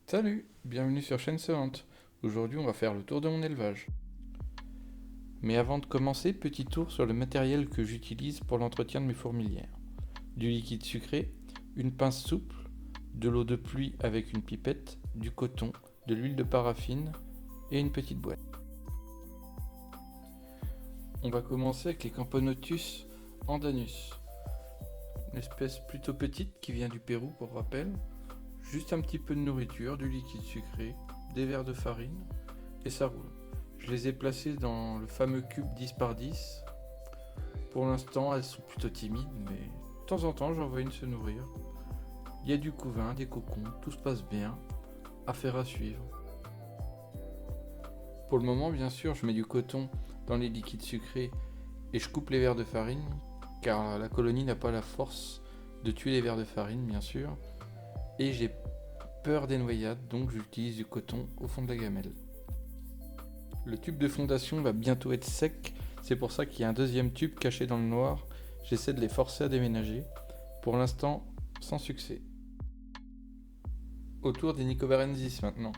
Salut, bienvenue sur Chaîne Sonnante. Aujourd'hui, on va faire le tour de mon élevage. Mais avant de commencer, petit tour sur le matériel que j'utilise pour l'entretien de mes fourmilières. Du liquide sucré, une pince souple, de l'eau de pluie avec une pipette, du coton, de l'huile de paraffine et une petite boîte. On va commencer avec les Camponotus andanus, une espèce plutôt petite qui vient du Pérou pour rappel. Juste un petit peu de nourriture, du liquide sucré, des verres de farine et ça roule. Je les ai placées dans le fameux cube 10 par 10. Pour l'instant, elles sont plutôt timides, mais de temps en temps, j'en vois une se nourrir. Il y a du couvain, des cocons, tout se passe bien. Affaire à suivre. Pour le moment, bien sûr, je mets du coton dans les liquides sucrés et je coupe les verres de farine, car la colonie n'a pas la force de tuer les verres de farine, bien sûr. Et j'ai peur des noyades, donc j'utilise du coton au fond de la gamelle. Le tube de fondation va bientôt être sec, c'est pour ça qu'il y a un deuxième tube caché dans le noir. J'essaie de les forcer à déménager, pour l'instant sans succès. Autour des Nicobarensis maintenant.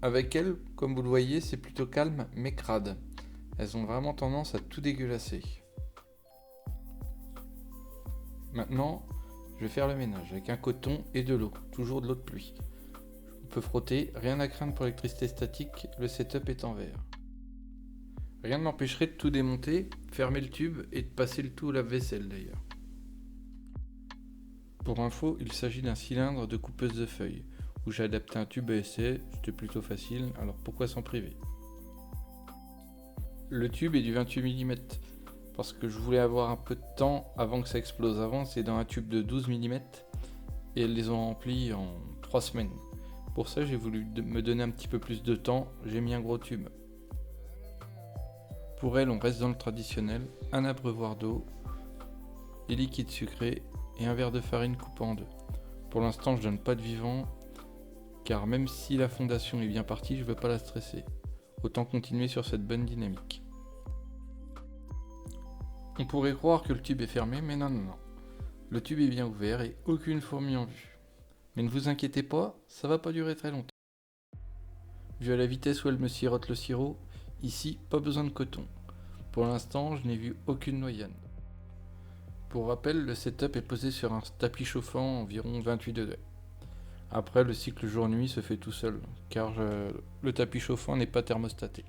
Avec elles, comme vous le voyez, c'est plutôt calme mais crade. Elles ont vraiment tendance à tout dégueulasser. Maintenant, je vais faire le ménage avec un coton et de l'eau, toujours de l'eau de pluie. On peut frotter, rien à craindre pour l'électricité statique, le setup est en verre. Rien ne m'empêcherait de tout démonter, fermer le tube et de passer le tout au lave-vaisselle d'ailleurs. Pour info, il s'agit d'un cylindre de coupeuse de feuilles, où j'ai adapté un tube à essai, c'était plutôt facile, alors pourquoi s'en priver. Le tube est du 28 mm, parce que je voulais avoir un peu de temps avant que ça explose. Avant, c'est dans un tube de 12 mm, et elles les ont remplis en 3 semaines. Pour ça, j'ai voulu me donner un petit peu plus de temps, j'ai mis un gros tube. Pour elles, on reste dans le traditionnel, un abreuvoir d'eau, des liquides sucrés et un verre de farine coupé en deux. Pour l'instant, je donne pas de vivant, car même si la fondation est bien partie, je veux pas la stresser. Autant continuer sur cette bonne dynamique. On pourrait croire que le tube est fermé, mais non. Le tube est bien ouvert et aucune fourmi en vue. Mais ne vous inquiétez pas, ça va pas durer très longtemps. Vu à la vitesse où elle me sirote le sirop, ici, pas besoin de coton. Pour l'instant, je n'ai vu aucune noyade. Pour rappel, le setup est posé sur un tapis chauffant environ 28 degrés. Après, le cycle jour-nuit se fait tout seul, car le tapis chauffant n'est pas thermostaté.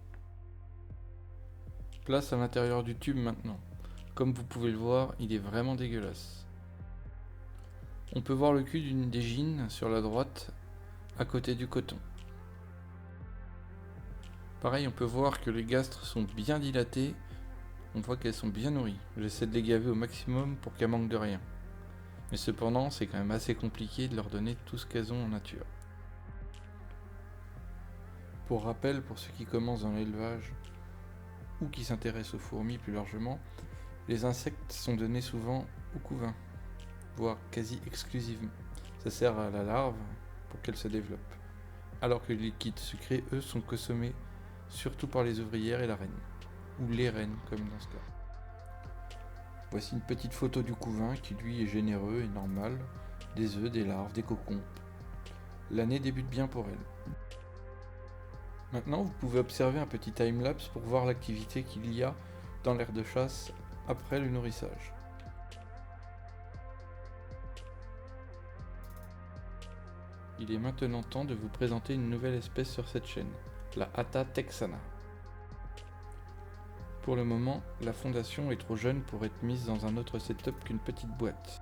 Place à l'intérieur du tube maintenant. Comme vous pouvez le voir, il est vraiment dégueulasse. On peut voir le cul d'une des gines sur la droite, à côté du coton. Pareil, on peut voir que les gastres sont bien dilatés, on voit qu'elles sont bien nourries. J'essaie de les gaver au maximum pour qu'elles manquent de rien. Mais cependant, c'est quand même assez compliqué de leur donner tout ce qu'elles ont en nature. Pour rappel, pour ceux qui commencent dans l'élevage, ou qui s'intéressent aux fourmis plus largement, les insectes sont donnés souvent au couvain, voire quasi exclusivement. Ça sert à la larve pour qu'elle se développe. Alors que les liquides sucrés, eux, sont consommés surtout par les ouvrières et la reine. Ou les reines, comme dans ce cas. Voici une petite photo du couvain qui lui est généreux et normal. Des œufs, des larves, des cocons. L'année débute bien pour elle. Maintenant, vous pouvez observer un petit timelapse pour voir l'activité qu'il y a dans l'aire de chasse après le nourrissage. Il est maintenant temps de vous présenter une nouvelle espèce sur cette chaîne, la Hatta texana. Pour le moment, la fondation est trop jeune pour être mise dans un autre setup qu'une petite boîte.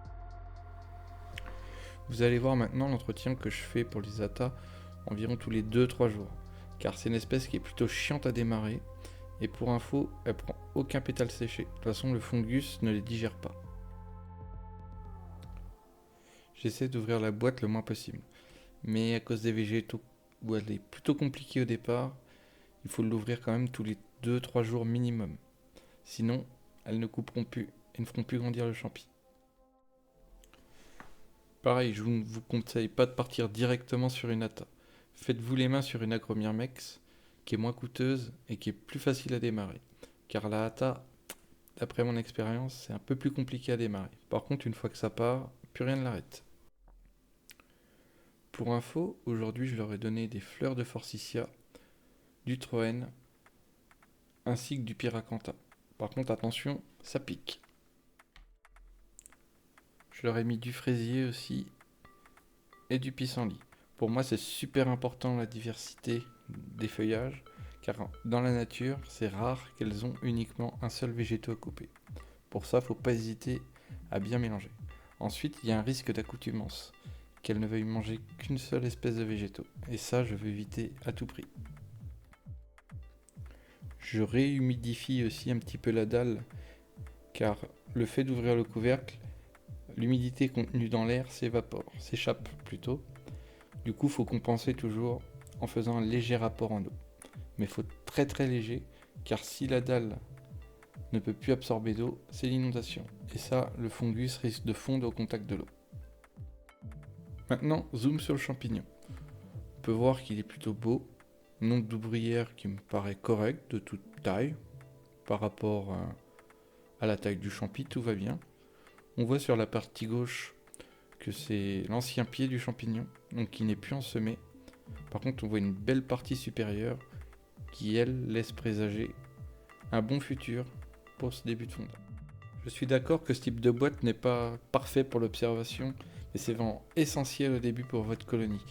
Vous allez voir maintenant l'entretien que je fais pour les Hatta environ tous les 2-3 jours, car c'est une espèce qui est plutôt chiante à démarrer, et pour info, elle prend aucun pétale séché. De toute façon, le fungus ne les digère pas. J'essaie d'ouvrir la boîte le moins possible, mais à cause des végétaux, où elle est plutôt compliquée au départ, il faut l'ouvrir quand même tous les 2-3 jours minimum. Sinon, elles ne couperont plus et ne feront plus grandir le champi. Pareil, je ne vous conseille pas de partir directement sur une Hatta. Faites-vous les mains sur une Acromyrmex, qui est moins coûteuse et qui est plus facile à démarrer. Car la Hatta, d'après mon expérience, c'est un peu plus compliqué à démarrer. Par contre, une fois que ça part, plus rien ne l'arrête. Pour info, aujourd'hui je leur ai donné des fleurs de forsythia, du troène, ainsi que du pyracantha. Par contre attention, ça pique. Je leur ai mis du fraisier aussi et du pissenlit. Pour moi c'est super important la diversité des feuillages, car dans la nature c'est rare qu'elles ont uniquement un seul végétaux à couper. Pour ça, faut pas hésiter à bien mélanger. Ensuite, il y a un risque d'accoutumance, qu'elles ne veuillent manger qu'une seule espèce de végétaux. Et ça, je veux éviter à tout prix. Je réhumidifie aussi un petit peu la dalle, car le fait d'ouvrir le couvercle, l'humidité contenue dans l'air s'échappe plutôt. Du coup, il faut compenser toujours en faisant un léger rapport en eau. Mais il faut très très léger, car si la dalle ne peut plus absorber d'eau, c'est l'inondation. Et ça, le fungus risque de fondre au contact de l'eau. Maintenant, zoom sur le champignon. On peut voir qu'il est plutôt beau. Nombre d'ouvrières qui me paraît correct, de toute taille. Par rapport à la taille du champi, tout va bien. On voit sur la partie gauche que c'est l'ancien pied du champignon, donc qui n'est plus ensemé. Par contre, on voit une belle partie supérieure qui, elle, laisse présager un bon futur pour ce début de fondant. Je suis d'accord que ce type de boîte n'est pas parfait pour l'observation, mais c'est vraiment essentiel au début pour votre colonie.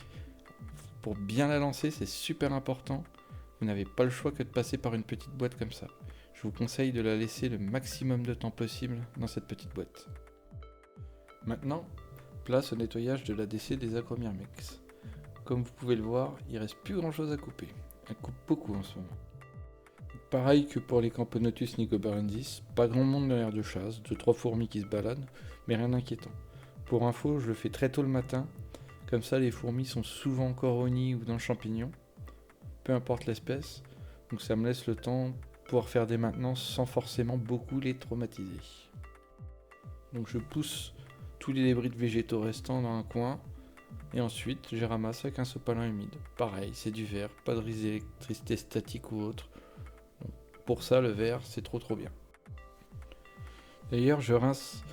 Pour bien la lancer, c'est super important. Vous n'avez pas le choix que de passer par une petite boîte comme ça. Je vous conseille de la laisser le maximum de temps possible dans cette petite boîte. Maintenant, place au nettoyage de l'ADC des Acromyrmex. Comme vous pouvez le voir, il reste plus grand chose à couper. Elle coupe beaucoup en ce moment. Pareil que pour les Camponotus nicobarensis, pas grand monde dans l'air de chasse, 2-3 fourmis qui se baladent, mais rien d'inquiétant. Pour info, je le fais très tôt le matin, comme ça les fourmis sont souvent encore au nid ou dans le champignon, peu importe l'espèce, donc ça me laisse le temps de pouvoir faire des maintenances sans forcément beaucoup les traumatiser. Donc je pousse tous les débris de végétaux restants dans un coin, et ensuite je ramasse avec un sopalin humide. Pareil, c'est du verre, pas de risque d'électricité statique ou autre. Pour ça, le verre, c'est trop bien. D'ailleurs, je rince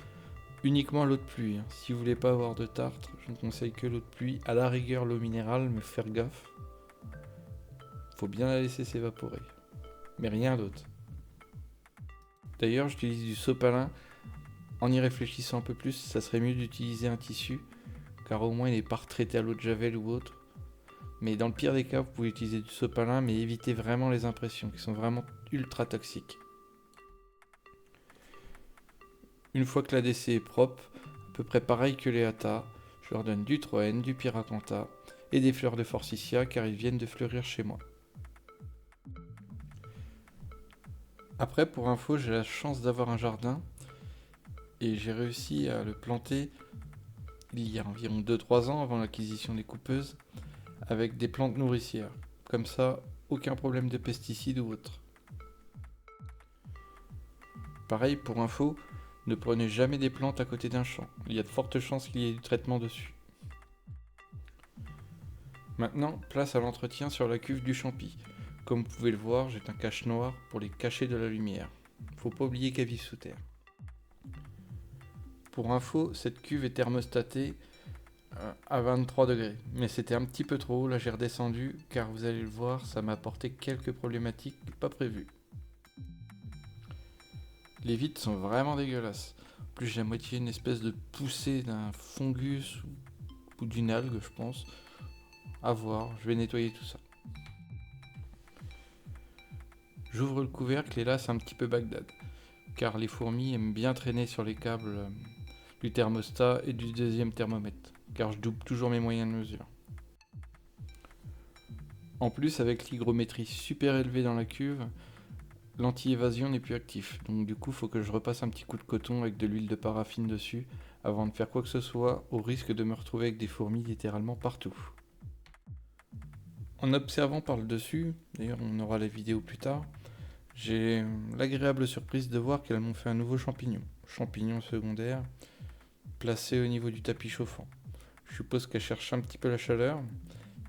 uniquement l'eau de pluie. Si vous voulez pas avoir de tartre, je ne conseille que l'eau de pluie. À la rigueur, l'eau minérale, mais faire gaffe. Faut bien la laisser s'évaporer. Mais rien d'autre. D'ailleurs, j'utilise du sopalin. En y réfléchissant un peu plus, ça serait mieux d'utiliser un tissu, car au moins il n'est pas retraité à l'eau de javel ou autre. Mais dans le pire des cas, vous pouvez utiliser du sopalin, mais évitez vraiment les impressions, qui sont vraiment ultra toxiques. Une fois que l'ADC est propre, à peu près pareil que les Hata, je leur donne du troène, du pyracantha et des fleurs de forsythia, car ils viennent de fleurir chez moi. Après, pour info, j'ai la chance d'avoir un jardin, et j'ai réussi à le planter il y a environ 2-3 ans avant l'acquisition des coupeuses, avec des plantes nourricières. Comme ça, aucun problème de pesticides ou autre. Pareil, pour info, ne prenez jamais des plantes à côté d'un champ. Il y a de fortes chances qu'il y ait du traitement dessus. Maintenant, place à l'entretien sur la cuve du champi. Comme vous pouvez le voir, j'ai un cache noir pour les cacher de la lumière. Faut pas oublier qu'elles vivent sous terre. Pour info, cette cuve est thermostatée à 23 degrés. Mais c'était un petit peu trop haut, là j'ai redescendu, car vous allez le voir, ça m'a apporté quelques problématiques pas prévues. Les vitres sont vraiment dégueulasses. En plus, j'ai à moitié une espèce de poussée d'un fungus ou d'une algue, je pense. À voir, je vais nettoyer tout ça. J'ouvre le couvercle et là, c'est un petit peu Bagdad. Car les fourmis aiment bien traîner sur les câbles du thermostat et du deuxième thermomètre. Car je double toujours mes moyens de mesure. En plus, avec l'hygrométrie super élevée dans la cuve, l'anti-évasion n'est plus actif, donc du coup faut que je repasse un petit coup de coton avec de l'huile de paraffine dessus avant de faire quoi que ce soit, au risque de me retrouver avec des fourmis littéralement partout. En observant par le dessus, d'ailleurs on aura la vidéo plus tard, j'ai l'agréable surprise de voir qu'elles m'ont fait un nouveau champignon secondaire, placé au niveau du tapis chauffant. Je suppose qu'elles cherchent un petit peu la chaleur,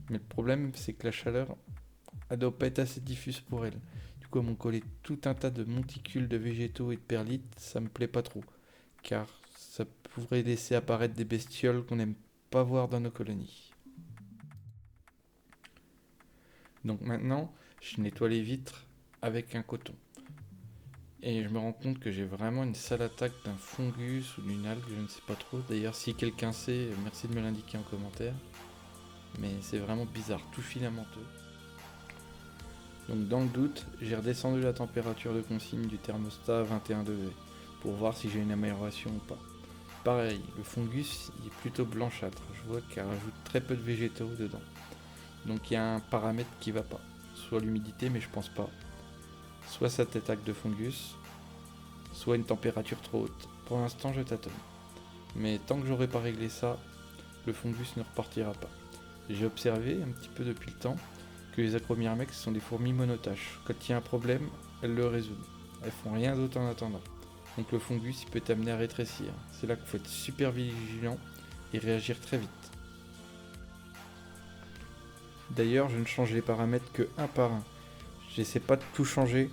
mais le problème c'est que la chaleur, elle doit pas être assez diffuse pour elles. À m'ont collé tout un tas de monticules de végétaux et de perlites, ça me plaît pas trop, car ça pourrait laisser apparaître des bestioles qu'on n'aime pas voir dans nos colonies. Donc maintenant, je nettoie les vitres avec un coton. Et je me rends compte que j'ai vraiment une sale attaque d'un fungus ou d'une algue, je ne sais pas trop. D'ailleurs, si quelqu'un sait, merci de me l'indiquer en commentaire. Mais c'est vraiment bizarre, tout filamenteux. Donc dans le doute, j'ai redescendu la température de consigne du thermostat à 21 degrés pour voir si j'ai une amélioration ou pas. Pareil, le fungus il est plutôt blanchâtre, je vois qu'elle rajoute très peu de végétaux dedans. Donc il y a un paramètre qui va pas, soit l'humidité mais je pense pas, soit cette attaque de fungus, soit une température trop haute. Pour l'instant je tâtonne. Mais tant que j'aurai pas réglé ça, le fungus ne repartira pas. J'ai observé un petit peu depuis le temps que les acromyrmex sont des fourmis monotaches. Quand il y a un problème, elles le résolvent. Elles font rien d'autre en attendant. Donc le fungus il peut t'amener à rétrécir. C'est là qu'il faut être super vigilant et réagir très vite. D'ailleurs, je ne change les paramètres que un par un. J'essaie pas de tout changer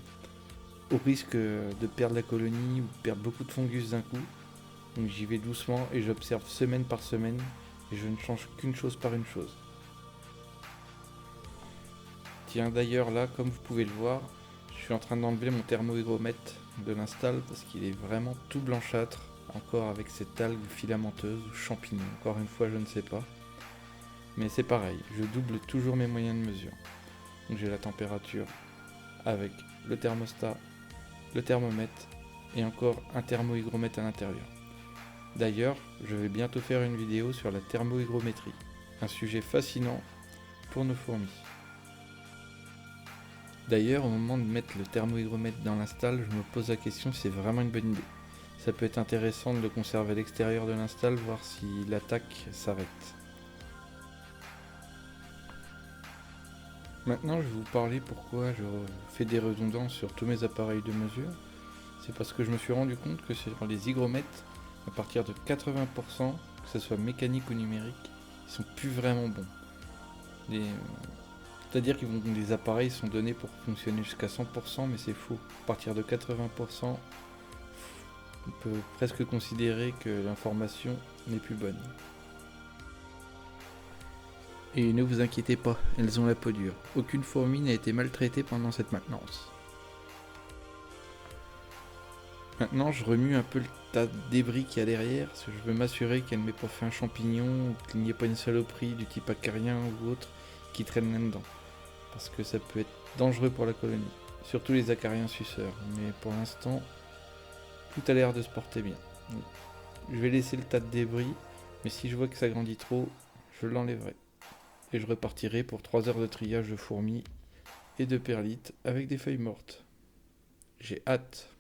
au risque de perdre la colonie ou de perdre beaucoup de fungus d'un coup. Donc j'y vais doucement et j'observe semaine par semaine et je ne change qu'une chose par une chose. Tiens d'ailleurs là, comme vous pouvez le voir, je suis en train d'enlever mon thermohygromètre de l'install parce qu'il est vraiment tout blanchâtre, encore avec cette algue filamenteuse ou champignon, encore une fois je ne sais pas. Mais c'est pareil, je double toujours mes moyens de mesure. Donc j'ai la température avec le thermostat, le thermomètre et encore un thermohygromètre à l'intérieur. D'ailleurs, je vais bientôt faire une vidéo sur la thermohygrométrie, un sujet fascinant pour nos fourmis. D'ailleurs, au moment de mettre le thermohygromètre dans l'install, je me pose la question si c'est vraiment une bonne idée. Ça peut être intéressant de le conserver à l'extérieur de l'install, voir si l'attaque s'arrête. Maintenant, je vais vous parler pourquoi je fais des redondances sur tous mes appareils de mesure. C'est parce que je me suis rendu compte que sur les hygromètres, à partir de 80%, que ce soit mécanique ou numérique, ils sont plus vraiment bons. C'est-à-dire que les appareils sont donnés pour fonctionner jusqu'à 100%, mais c'est faux. À partir de 80%, on peut presque considérer que l'information n'est plus bonne. Et ne vous inquiétez pas, elles ont la peau dure. Aucune fourmi n'a été maltraitée pendant cette maintenance. Maintenant, je remue un peu le tas de débris qu'il y a derrière, parce que je veux m'assurer qu'elle ne m'ait pas fait un champignon, ou qu'il n'y ait pas une saloperie du type acarien ou autre qui traîne là-dedans. Parce que ça peut être dangereux pour la colonie, surtout les acariens suceurs. Mais pour l'instant, tout a l'air de se porter bien. Donc, je vais laisser le tas de débris, mais si je vois que ça grandit trop, je l'enlèverai. Et je repartirai pour 3 heures de triage de fourmis et de perlites avec des feuilles mortes. J'ai hâte.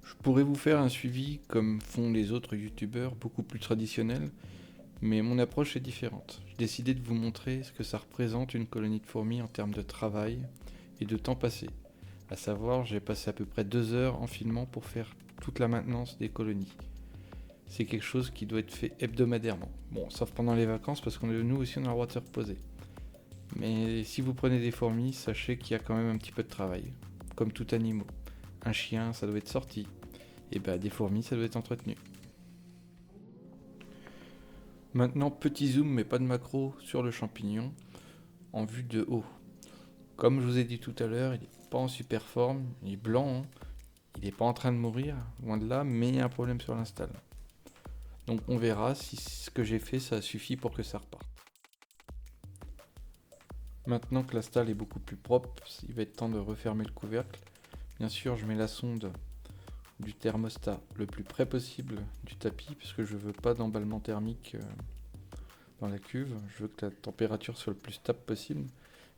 Je pourrais vous faire un suivi comme font les autres youtubeurs, beaucoup plus traditionnels, mais mon approche est différente. J'ai décidé de vous montrer ce que ça représente une colonie de fourmis en termes de travail et de temps passé. À savoir, j'ai passé à peu près 2 heures en filmant pour faire toute la maintenance des colonies. C'est quelque chose qui doit être fait hebdomadairement. Bon, sauf pendant les vacances parce que nous aussi on a le droit de se reposer. Mais si vous prenez des fourmis, sachez qu'il y a quand même un petit peu de travail. Comme tout animal. Un chien, ça doit être sorti. Et bah des fourmis, ça doit être entretenu. Maintenant, petit zoom mais pas de macro sur le champignon en vue de haut. Comme je vous ai dit tout à l'heure, il n'est pas en super forme, il est blanc, hein. Il n'est pas en train de mourir, loin de là, mais il y a un problème sur l'install. Donc on verra si ce que j'ai fait ça suffit pour que ça reparte. Maintenant que l'install est beaucoup plus propre, il va être temps de refermer le couvercle. Bien sûr, je mets la sonde du thermostat le plus près possible du tapis puisque je veux pas d'emballement thermique dans la cuve. Je veux que la température soit le plus stable possible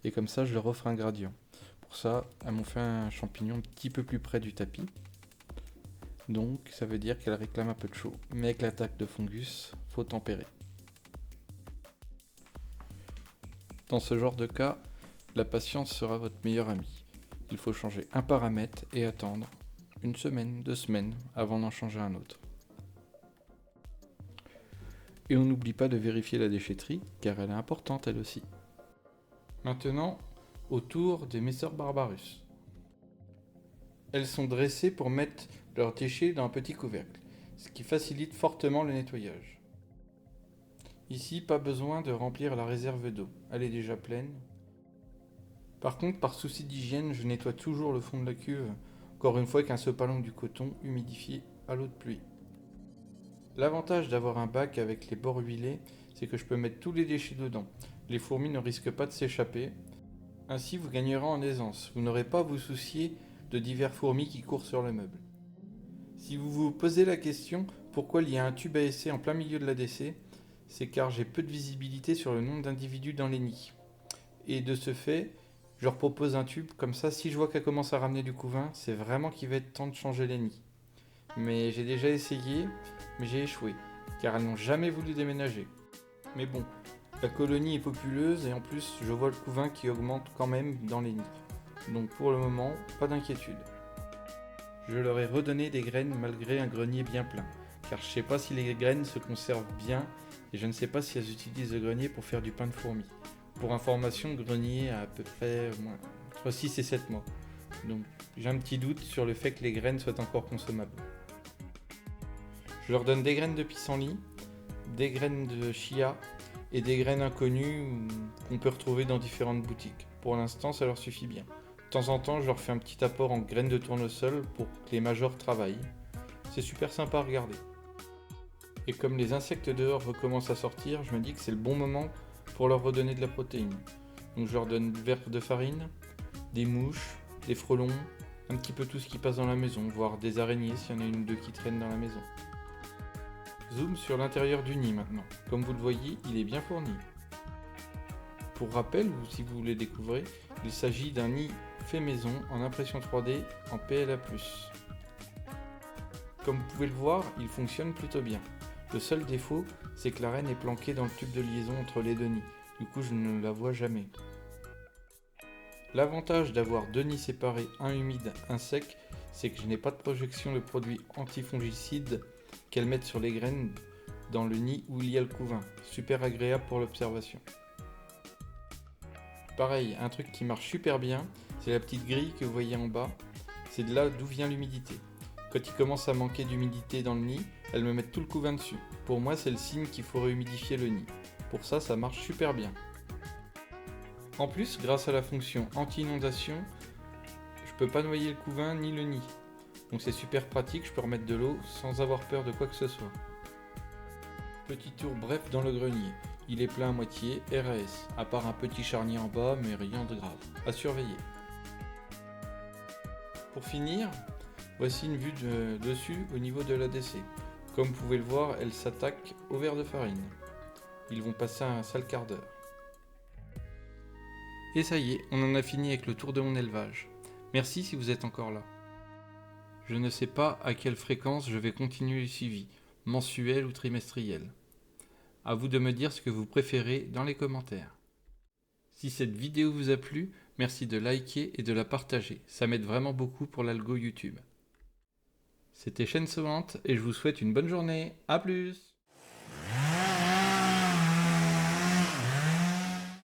et comme ça je leur offre un gradient. Pour ça, elles m'ont fait un champignon un petit peu plus près du tapis. Donc ça veut dire qu'elle réclame un peu de chaud. Mais avec l'attaque de fungus, faut tempérer. Dans ce genre de cas, la patience sera votre meilleur ami. Il faut changer un paramètre et attendre une semaine, 2 semaines avant d'en changer un autre. Et on n'oublie pas de vérifier la déchetterie car elle est importante elle aussi. Maintenant, autour des Messer Barbarus. Elles sont dressées pour mettre leurs déchets dans un petit couvercle, ce qui facilite fortement le nettoyage. Ici, pas besoin de remplir la réserve d'eau, elle est déjà pleine. Par contre, par souci d'hygiène, je nettoie toujours le fond de la cuve, encore une fois avec un sopalin ou du coton humidifié à l'eau de pluie. L'avantage d'avoir un bac avec les bords huilés, c'est que je peux mettre tous les déchets dedans. Les fourmis ne risquent pas de s'échapper. Ainsi, vous gagnerez en aisance. Vous n'aurez pas à vous soucier de divers fourmis qui courent sur le meuble. Si vous vous posez la question pourquoi il y a un tube à essai en plein milieu de la l'ADC, c'est car j'ai peu de visibilité sur le nombre d'individus dans les nids. Et de ce fait, je leur propose un tube, comme ça si je vois qu'elle commence à ramener du couvain, c'est vraiment qu'il va être temps de changer les nids. Mais j'ai déjà essayé, mais j'ai échoué, car elles n'ont jamais voulu déménager. Mais bon, la colonie est populeuse et en plus je vois le couvain qui augmente quand même dans les nids. Donc pour le moment, pas d'inquiétude. Je leur ai redonné des graines malgré un grenier bien plein, car je sais pas si les graines se conservent bien et je ne sais pas si elles utilisent le grenier pour faire du pain de fourmi. Pour information, le grenier a à peu près entre 6 et 7 mois. Donc j'ai un petit doute sur le fait que les graines soient encore consommables. Je leur donne des graines de pissenlit, des graines de chia et des graines inconnues qu'on peut retrouver dans différentes boutiques. Pour l'instant, ça leur suffit bien. De temps en temps, je leur fais un petit apport en graines de tournesol pour que les majors travaillent. C'est super sympa à regarder. Et comme les insectes dehors recommencent à sortir, je me dis que c'est le bon moment pour leur redonner de la protéine. Donc je leur donne du verre de farine, des mouches, des frelons, un petit peu tout ce qui passe dans la maison, voire des araignées s'il y en a une ou deux qui traînent dans la maison. Zoom sur l'intérieur du nid maintenant. Comme vous le voyez, il est bien fourni. Pour rappel, ou si vous voulez découvrir, il s'agit d'un nid fait maison en impression 3D en PLA+. Comme vous pouvez le voir, il fonctionne plutôt bien. Le seul défaut, c'est que la reine est planquée dans le tube de liaison entre les deux nids. Du coup, je ne la vois jamais. L'avantage d'avoir deux nids séparés, un humide, un sec, c'est que je n'ai pas de projection de produits antifongicides qu'elles mettent sur les graines dans le nid où il y a le couvain. Super agréable pour l'observation. Pareil, un truc qui marche super bien, c'est la petite grille que vous voyez en bas. C'est de là d'où vient l'humidité. Quand il commence à manquer d'humidité dans le nid, elles me mettent tout le couvain dessus. Pour moi, c'est le signe qu'il faut réhumidifier le nid. Pour ça, ça marche super bien. En plus, grâce à la fonction anti-inondation, je peux pas noyer le couvain ni le nid. Donc c'est super pratique, je peux remettre de l'eau sans avoir peur de quoi que ce soit. Petit tour bref dans le grenier. Il est plein à moitié, RAS, à part un petit charnier en bas, mais rien de grave. À surveiller. Pour finir, voici une vue de dessus au niveau de l'ADC. Comme vous pouvez le voir, elle s'attaque au verre de farine. Ils vont passer un sale quart d'heure. Et ça y est, on en a fini avec le tour de mon élevage. Merci si vous êtes encore là. Je ne sais pas à quelle fréquence je vais continuer le suivi, mensuel ou trimestriel. À vous de me dire ce que vous préférez dans les commentaires. Si cette vidéo vous a plu, merci de liker et de la partager, ça m'aide vraiment beaucoup pour l'algo YouTube. C'était Chaîne Sauvante et je vous souhaite une bonne journée, à plus!